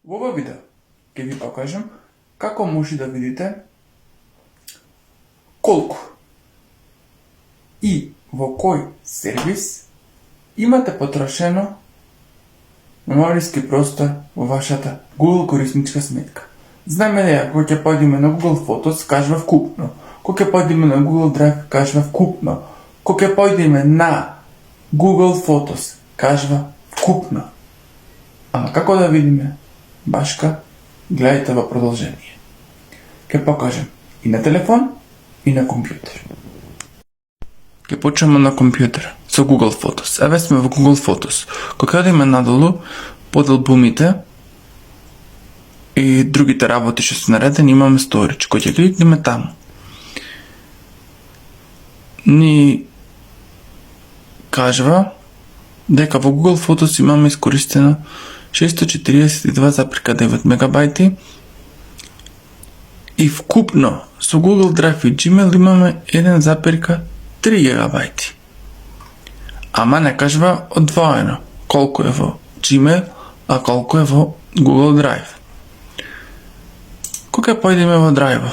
Во ова видео ќе ви покажам како може да видите колку и во кој сервис имате потрошено мемориски простор во вашата Google корисничка сметка. Знаеме дека кога ќе појдеме на Google Photos, кажува вкупно. Кога ќе појдеме на Google Drive, кажува вкупно. Кога ќе појдеме на Google Photos, кажува вкупно. Ама како да видиме башка, гледајте во продолжение. Ќе покажам и на телефон, и на компјутер. Ќе почнеме на компјутер со Google Photos. Еве сме во Google Photos. Кога одиме надолу под албумите и другите работи што се наредени, имаме Storage. Кога ќе кликнеме таму, ни кажува дека во Google Photos имаме искористено 642,9 мегабајти и вкупно со Google Drive и Gmail имаме 1,3 гигабајти. Ама не кажува одвоено колку е во Gmail, а колку е во Google Drive. Кога појдеме во Drive,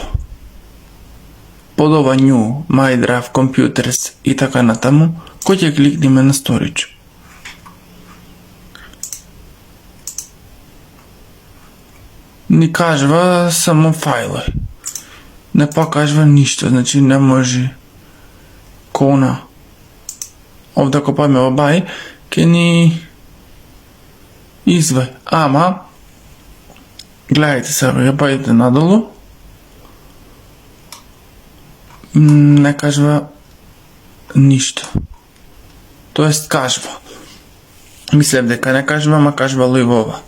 под ова New, My Drive, Computers и така натаму, кој ќе кликнеме на Storage. Ни кажува само фајлови. Не покажува ништо, значи не може кона. Овде ако појме во Buy, ќе ни извај. Ама, гледајте сега, ја појдете надолу, не кажува ништо. Тоест кажува. Мислев дека не кажува, ама кажувало и во ова.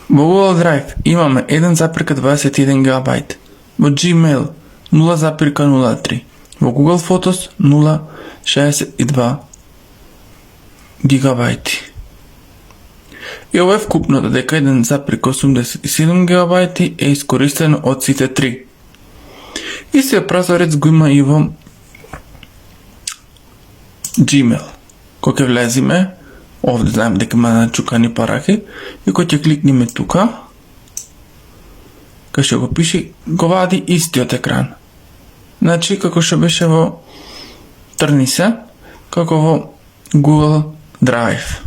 Во Google Drive имаме 1,21 гигабајт, во Gmail 0,03, во Google Photos 0,62 гигабајти. И ова е вкупното, дека 1,87 гигабајти е искористено од сите три. Истиот прозорец го има и во Gmail. Кога ќе влеземе, овде знаем дека има начукани параки, и кога ќе кликнеме тука, кај што го пише, го вади истиот екран. Значи, како што беше во Трни се, како во Google Drive.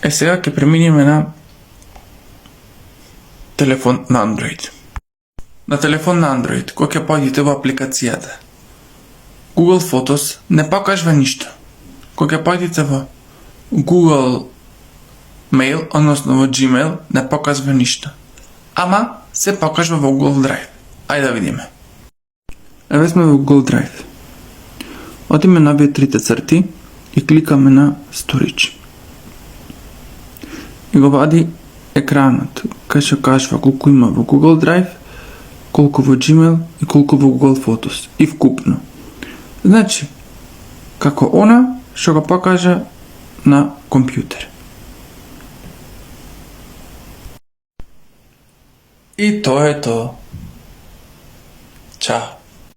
Е, сега ќе преминеме на телефон на Android. На телефон на Android, кога ќе појдете во апликацијата Google Photos, не покажува ништо. Кога ќе појдете во Google Mail, односно во Gmail, не показва ништо. Ама се покажува во Google Drive. Ајде да видиме. Еве сме во Google Drive. Одиме на овие трите црти и кликаме на Storage. И го вади екранот, кај што кажува колку има во Google Drive, колку во Gmail и колку во Google Photos. И вкупно. Значи, како она што го покажа на компјутер. И тоа е тоа. Чао.